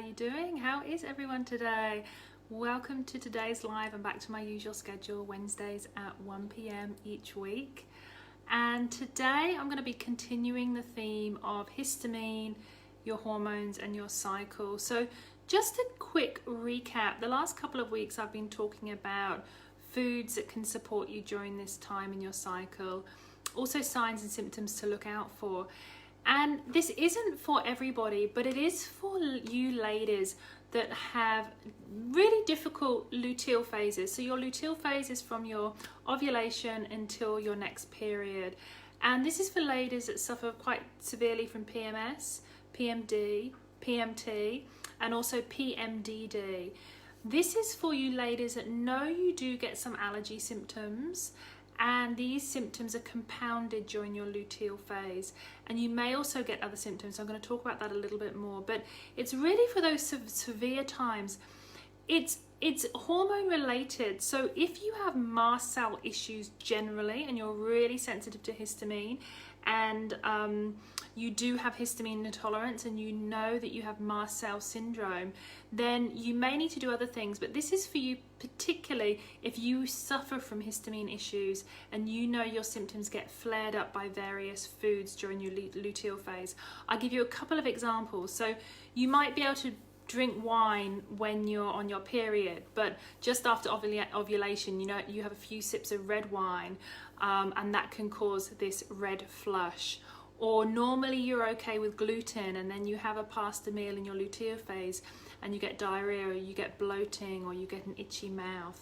you doing? How is everyone today? Welcome to today's live. I'm back to my usual schedule, Wednesdays at 1 p.m. each week. And today I'm going to be continuing the theme of histamine, your hormones and your cycle. So just a quick recap. The last couple of weeks I've been talking about foods that can support you during this time in your cycle, also signs and symptoms to look out for. And this isn't for everybody, but it is for you ladies that have really difficult luteal phases. So your luteal phase is from your ovulation until your next period. And this is for ladies that suffer quite severely from PMS, PMD, PMT, and also PMDD. This is for you ladies that know you do get some allergy symptoms, and these symptoms are compounded during your luteal phase, and you may also get other symptoms. So I'm going to talk about that a little bit more, but it's really for those severe times. It's hormone related. So if you have mast cell issues generally and you're really sensitive to histamine, and you do have histamine intolerance and you know that you have mast cell syndrome, then you may need to do other things. But this is for you particularly if you suffer from histamine issues and you know your symptoms get flared up by various foods during your luteal phase. I'll give you a couple of examples. So you might be able to drink wine when you're on your period, but just after ovulation, you know, you have a few sips of red wine, and that can cause this red flush. Or normally you're okay with gluten, and then you have a pasta meal in your luteal phase and you get diarrhea, or you get bloating, or you get an itchy mouth.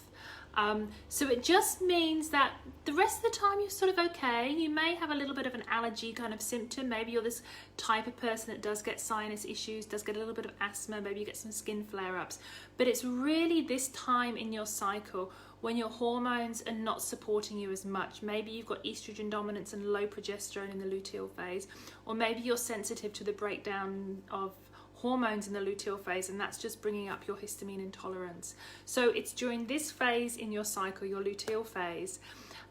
So it just means that the rest of the time you're sort of okay. You may have a little bit of an allergy kind of symptom. Maybe you're this type of person that does get sinus issues, does get a little bit of asthma, maybe you get some skin flare-ups. But it's really this time in your cycle when your hormones are not supporting you as much. Maybe you've got estrogen dominance and low progesterone in the luteal phase, or maybe you're sensitive to the breakdown of hormones in the luteal phase, and that's just bringing up your histamine intolerance. So it's during this phase in your cycle, your luteal phase.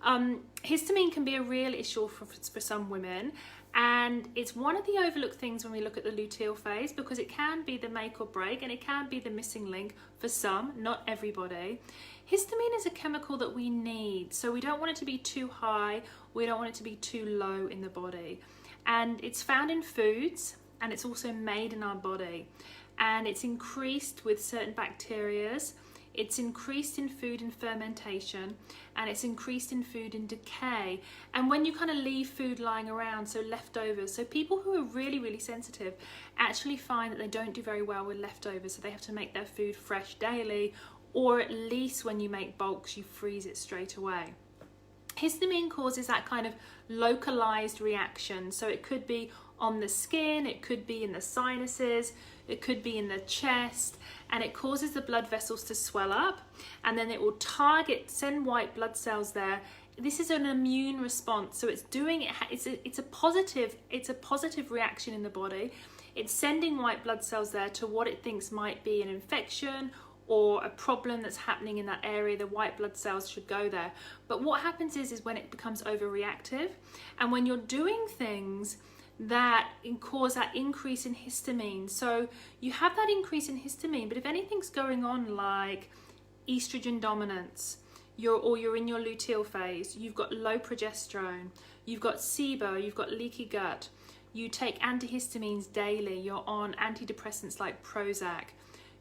Histamine can be a real issue for some women, and it's one of the overlooked things when we look at the luteal phase, because it can be the make or break, and it can be the missing link for some, not everybody. Histamine is a chemical that we need, so we don't want it to be too high, we don't want it to be too low in the body. And it's found in foods, and it's also made in our body, and it's increased with certain bacterias. It's increased in food in fermentation, and it's increased in food in decay. And when you kind of leave food lying around, so leftovers, so people who are really, really sensitive actually find that they don't do very well with leftovers, so they have to make their food fresh daily, or at least when you make bulks, you freeze it straight away. Histamine causes that kind of localized reaction, so it could be on the skin, it could be in the sinuses, it could be in the chest, and it causes the blood vessels to swell up, and then it will send white blood cells there. This is an immune response, so it's a positive reaction in the body. It's sending white blood cells there to what it thinks might be an infection or a problem that's happening in that area. The white blood cells should go there. But what happens is when it becomes overreactive, and when you're doing things that cause that increase in histamine. So you have that increase in histamine, but if anything's going on like estrogen dominance, you're in your luteal phase, you've got low progesterone, you've got SIBO, you've got leaky gut, you take antihistamines daily, you're on antidepressants like Prozac,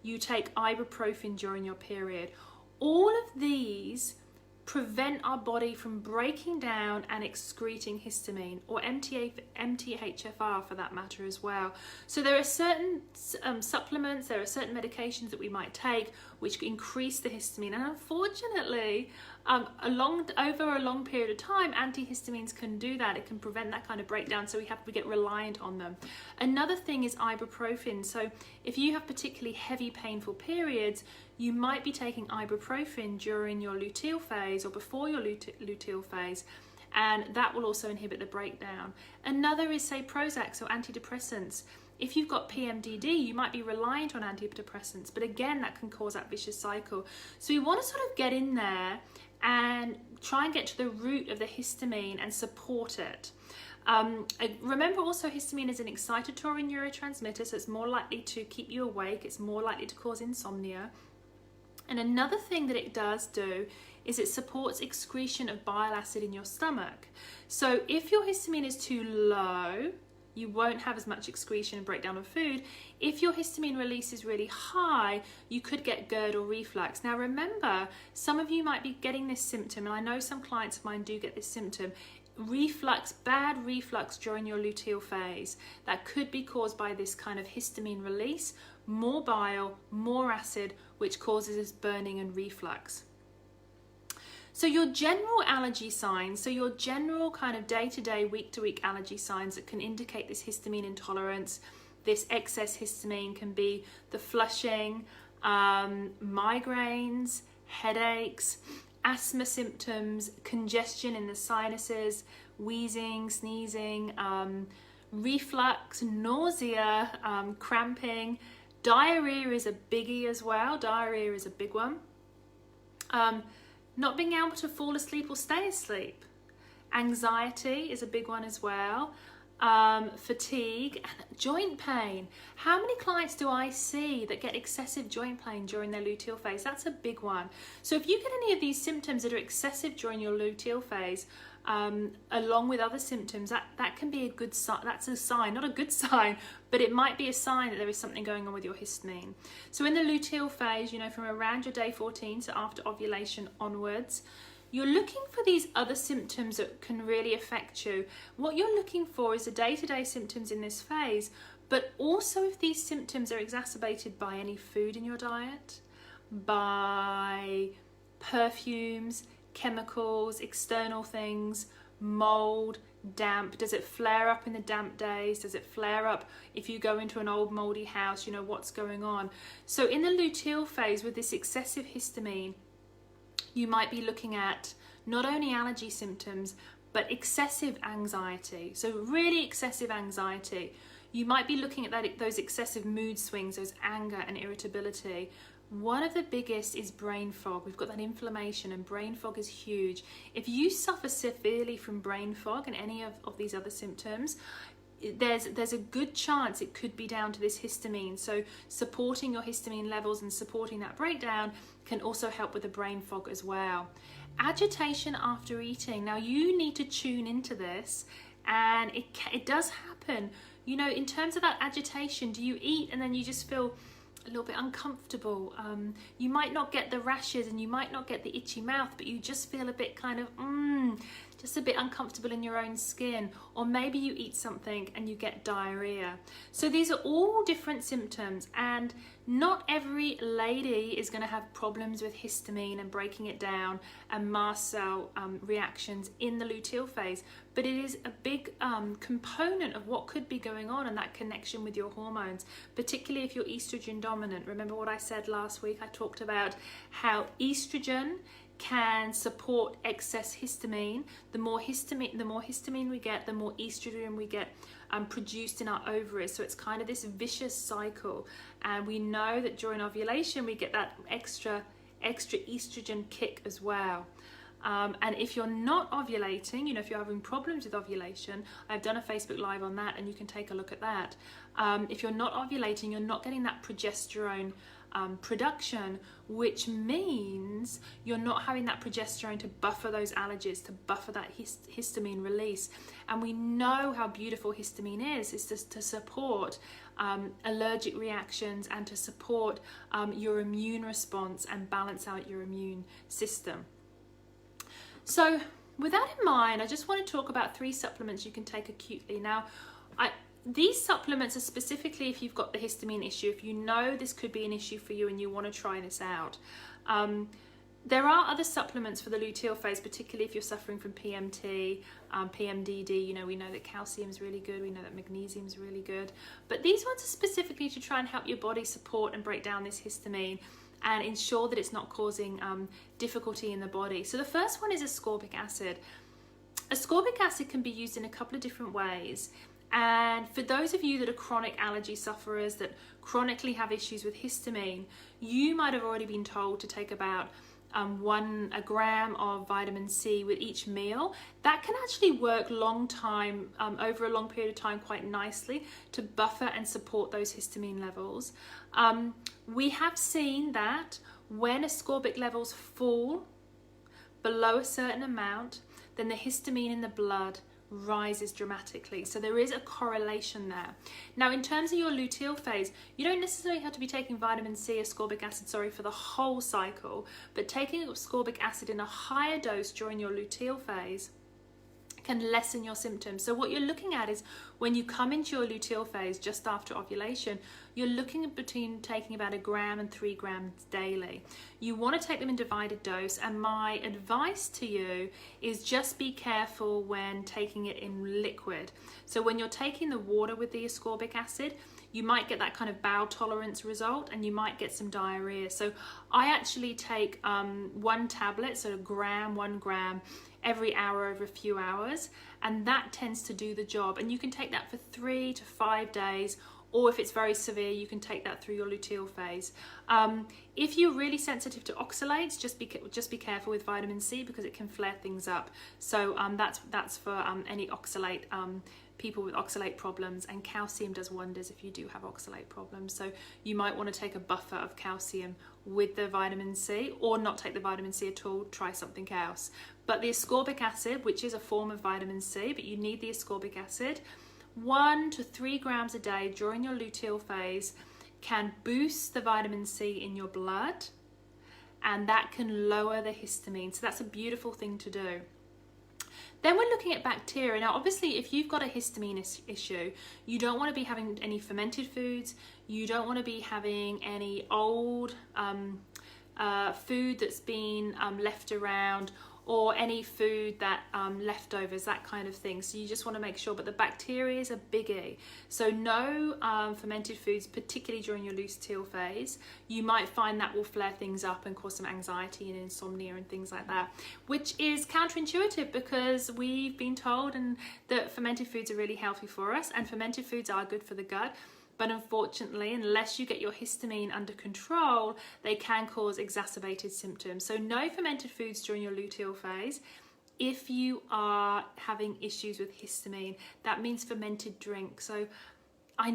you take ibuprofen during your period, all of these prevent our body from breaking down and excreting histamine, or MTHFR for that matter as well. So there are certain supplements, there are certain medications that we might take which increase the histamine, and unfortunately over a long period of time, antihistamines can do that. It can prevent that kind of breakdown, so we get reliant on them. Another thing is ibuprofen. So if you have particularly heavy painful periods, you might be taking ibuprofen during your luteal phase or before your luteal phase, and that will also inhibit the breakdown. Another is, say, Prozac, so antidepressants. If you've got PMDD, you might be reliant on antidepressants, but again, that can cause that vicious cycle. So we want to sort of get in there and try and get to the root of the histamine and support it. Remember also, histamine is an excitatory neurotransmitter, so it's more likely to keep you awake, it's more likely to cause insomnia. And another thing that it does do is it supports excretion of bile acid in your stomach. So if your histamine is too low, you won't have as much excretion and breakdown of food. If your histamine release is really high, you could get GERD or reflux. Now remember, some of you might be getting this symptom, and I know some clients of mine do get this symptom, reflux, bad reflux during your luteal phase. That could be caused by this kind of histamine release, more bile, more acid, which causes this burning and reflux. So your general allergy signs, so your general kind of day-to-day, week-to-week allergy signs that can indicate this histamine intolerance, this excess histamine, can be the flushing, migraines, headaches, asthma symptoms, congestion in the sinuses, wheezing, sneezing, reflux, nausea, cramping. Diarrhea is a biggie as well. Diarrhea is a big one. Not being able to fall asleep or stay asleep. Anxiety is a big one as well. Fatigue and joint pain. How many clients do I see that get excessive joint pain during their luteal phase? That's a big one. So if you get any of these symptoms that are excessive during your luteal phase, along with other symptoms, that can be a good sign. That's a sign, not a good sign, but it might be a sign that there is something going on with your histamine. So in the luteal phase, you know, from around your day 14, so after ovulation onwards, you're looking for these other symptoms that can really affect you. What you're looking for is the day-to-day symptoms in this phase, but also if these symptoms are exacerbated by any food in your diet, by perfumes, chemicals, external things, mold, damp. Does it flare up in the damp days? Does it flare up if you go into an old moldy house? You know, what's going on? So in the luteal phase with this excessive histamine, you might be looking at not only allergy symptoms, but excessive anxiety. So really excessive anxiety. You might be looking at those excessive mood swings, those anger and irritability. One of the biggest is brain fog. We've got that inflammation, and brain fog is huge. If you suffer severely from brain fog and any of these other symptoms, there's a good chance it could be down to this histamine. So supporting your histamine levels and supporting that breakdown can also help with the brain fog as well. Agitation after eating. Now you need to tune into this, and it does happen. You know, in terms of that agitation, do you eat and then you just feel a little bit uncomfortable? You might not get the rashes and you might not get the itchy mouth, but you just feel a bit kind of just a bit uncomfortable in your own skin. Or maybe you eat something and you get diarrhea. So these are all different symptoms, and not every lady is going to have problems with histamine and breaking it down and mast cell reactions in the luteal phase, but it is a big component of what could be going on and that connection with your hormones, particularly if you're estrogen dominant. Remember what I said last week? I talked about how estrogen can support excess histamine. The more histamine we get, the more estrogen we get produced in our ovaries. So it's kind of this vicious cycle, and we know that during ovulation we get that extra estrogen kick as well. And if you're not ovulating, you know, if you're having problems with ovulation, I've done a Facebook Live on that, and you can take a look at that. If you're not ovulating, you're not getting that progesterone production, which means you're not having that progesterone to buffer those allergies, to buffer that histamine release. And we know how beautiful histamine is just to support allergic reactions and to support your immune response and balance out your immune system. So with that in mind, I just want to talk about 3 supplements you can take acutely. Now, these supplements are specifically if you've got the histamine issue, if you know this could be an issue for you and you want to try this out. There are other supplements for the luteal phase, particularly if you're suffering from PMT, PMDD. You know, we know that calcium is really good, we know that magnesium is really good, but these ones are specifically to try and help your body support and break down this histamine and ensure that it's not causing difficulty in the body. So the first one is ascorbic acid. Ascorbic acid can be used in a couple of different ways. And for those of you that are chronic allergy sufferers that chronically have issues with histamine, you might have already been told to take about a gram of vitamin C with each meal, that can actually work over a long period of time quite nicely to buffer and support those histamine levels. We have seen that when ascorbic levels fall below a certain amount, then the histamine in the blood rises dramatically. So there is a correlation there. Now, in terms of your luteal phase, you don't necessarily have to be taking vitamin C, ascorbic acid, for the whole cycle, but taking ascorbic acid in a higher dose during your luteal phase can lessen your symptoms. So what you're looking at is when you come into your luteal phase just after ovulation, you're looking at between taking about 1 gram and 3 grams daily. You want to take them in divided dose, and my advice to you is just be careful when taking it in liquid. So when you're taking the water with the ascorbic acid, you might get that kind of bowel tolerance result, and you might get some diarrhea. So I actually take 1 tablet, so 1 gram every hour over a few hours, and that tends to do the job. And you can take that for 3 to 5 days, or if it's very severe, you can take that through your luteal phase. If you're really sensitive to oxalates, just be careful with vitamin C, because it can flare things up. So that's for any oxalate people with oxalate problems, and calcium does wonders if you do have oxalate problems. So you might want to take a buffer of calcium with the vitamin C, or not take the vitamin C at all, try something else. But the ascorbic acid, which is a form of vitamin C, but you need the ascorbic acid, 1 to 3 grams a day during your luteal phase can boost the vitamin C in your blood, and that can lower the histamine. So that's a beautiful thing to do. Then we're looking at bacteria. Now, obviously, if you've got a histamine issue, you don't want to be having any fermented foods. You don't want to be having any old food that's been left around, or any food that leftovers, that kind of thing. So you just want to make sure, but the bacteria is a biggie. So no fermented foods, particularly during your luteal phase. You might find that will flare things up and cause some anxiety and insomnia and things like that, which is counterintuitive, because we've been told that fermented foods are really healthy for us, and fermented foods are good for the gut. But unfortunately, unless you get your histamine under control, they can cause exacerbated symptoms. So no fermented foods during your luteal phase. If you are having issues with histamine, that means fermented drink. So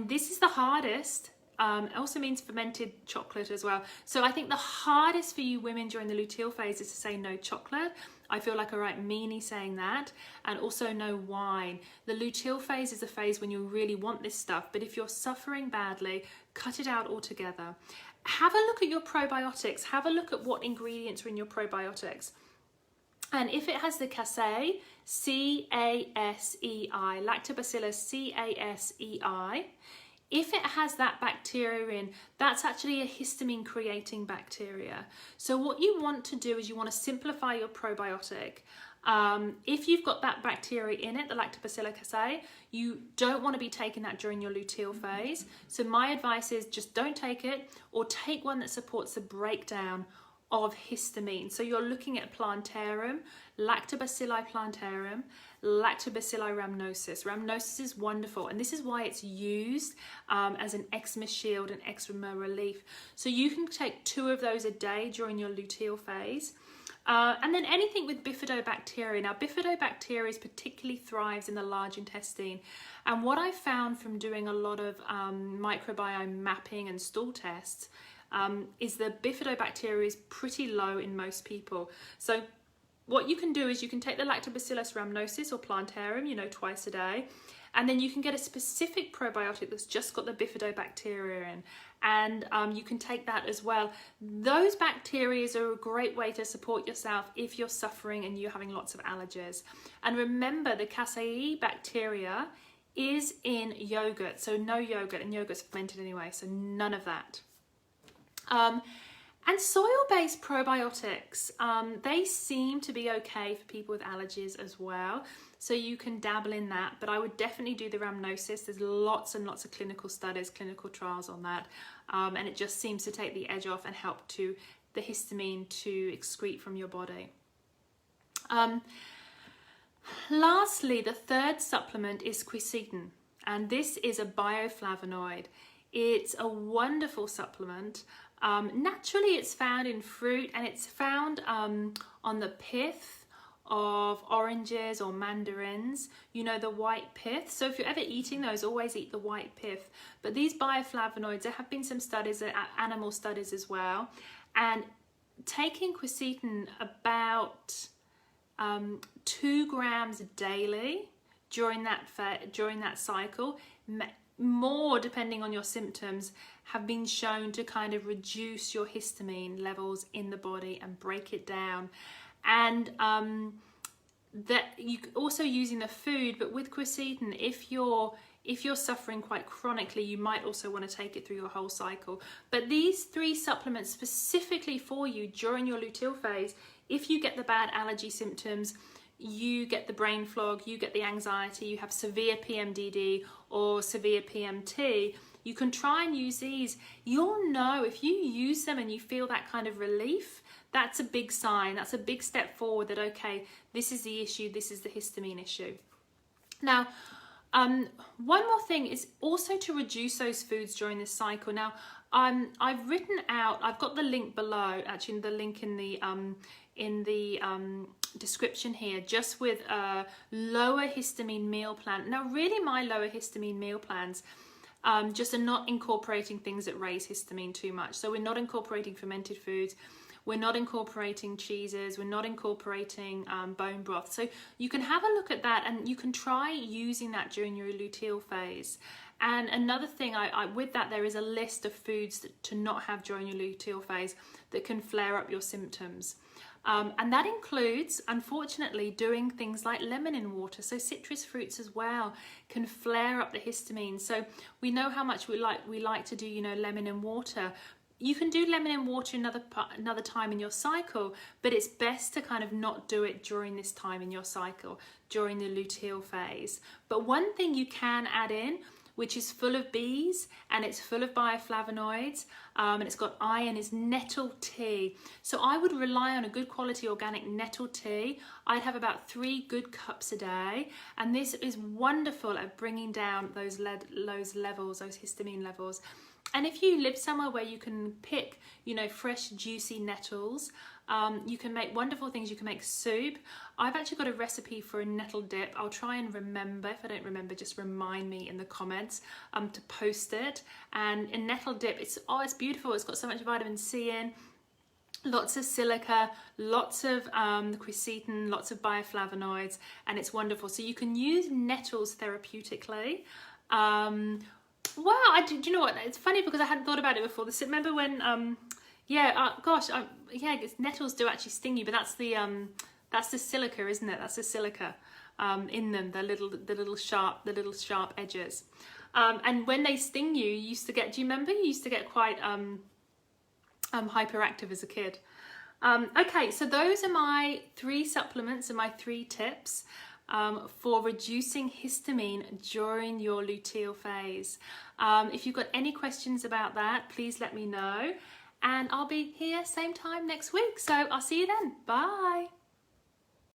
this is the hardest. It also means fermented chocolate as well. So I think the hardest for you women during the luteal phase is to say no chocolate. I feel like a right meanie saying that. And also no wine. The luteal phase is a phase when you really want this stuff, but if you're suffering badly, cut it out altogether. Have a look at your probiotics. Have a look at what ingredients are in your probiotics. And if it has the casei, C-A-S-E-I, lactobacillus C-A-S-E-I, if it has that bacteria in, that's actually a histamine creating bacteria. So what you want to do is you want to simplify your probiotic. If you've got that bacteria in it, the lactobacillus casei, you don't want to be taking that during your luteal phase. So my advice is just don't take it, or take one that supports the breakdown of histamine. So you're looking at Plantarum, Lactobacilli plantarum, Lactobacilli rhamnosus. Rhamnosus is wonderful, and this is why it's used as an eczema shield and eczema relief. So you can take 2 of those a day during your luteal phase. And then anything with bifidobacteria. Now, bifidobacteria particularly thrives in the large intestine. And what I found from doing a lot of microbiome mapping and stool tests is the bifidobacteria is pretty low in most people. So what you can do is you can take the Lactobacillus rhamnosus or Plantarum, twice a day, and then you can get a specific probiotic that's just got the bifidobacteria in, and you can take that as well. Those bacteria are a great way to support yourself if you're suffering and you're having lots of allergies. And remember, the casei bacteria is in yogurt, so no yogurt, and yogurt's fermented anyway, so none of that. And soil-based probiotics, they seem to be okay for people with allergies as well. So you can dabble in that, but I would definitely do the rhamnosus. There's lots and lots of clinical studies, clinical trials on that. And it just seems to take the edge off and help the histamine to excrete from your body. Lastly, the third supplement is quercetin, and this is a bioflavonoid. It's a wonderful supplement. Naturally, it's found in fruit, and it's found on the pith of oranges or mandarins, you know, the white pith. So if you're ever eating those, always eat the white pith. But these bioflavonoids, there have been some studies, animal studies as well, and taking quercetin about 2 grams daily during that cycle, more depending on your symptoms, have been shown to kind of reduce your histamine levels in the body and break it down. And that you also using the food, but with quercetin, if you're suffering quite chronically, you might also want to take it through your whole cycle. But these 3 supplements specifically for you during your luteal phase, if you get the bad allergy symptoms, you get the brain fog, you get the anxiety, you have severe PMDD or severe PMT, you can try and use these. You'll know if you use them and you feel that kind of relief, that's a big sign, that's a big step forward that, okay, this is the issue, this is the histamine issue. Now, one more thing is also to reduce those foods during this cycle. Now, I've written out, I've got the link below, actually the link in the description here, just with a lower histamine meal plan. Now, really my lower histamine meal plans just are not incorporating things that raise histamine too much. So we're not incorporating fermented foods, we're not incorporating cheeses, we're not incorporating bone broth. So you can have a look at that, and you can try using that during your luteal phase. And another thing, with that, there is a list of foods to not have during your luteal phase that can flare up your symptoms. And that includes, unfortunately, doing things like lemon in water. So citrus fruits as well can flare up the histamine. So we know how much we like to do, you know, lemon in water. You can do lemon in water another time in your cycle, but it's best to kind of not do it during this time in your cycle, during the luteal phase. But one thing you can add in, which is full of bees and it's full of bioflavonoids and it's got iron, is nettle tea. So I would rely on a good quality organic nettle tea. I'd have about 3 good cups a day, and this is wonderful at bringing down those levels, those histamine levels. And if you live somewhere where you can pick, you know, fresh juicy nettles, you can make wonderful things. You can make soup. I've actually got a recipe for a nettle dip. I'll try and remember. If I don't remember, just remind me in the comments to post it. And in nettle dip, it's beautiful. It's got so much vitamin C in, lots of silica, lots of quercetin, lots of bioflavonoids, and it's wonderful. So you can use nettles therapeutically. Wow, do you know what? It's funny because I hadn't thought about it before. Remember when, nettles do actually sting you, but that's the silica, isn't it? That's the silica in them, the little sharp edges. And when they sting you, you used to get. Do you remember? You used to get quite hyperactive as a kid. Okay, so those are my 3 supplements and my 3 tips for reducing histamine during your luteal phase. If you've got any questions about that, please let me know, and I'll be here same time next week. So I'll see you then. Bye.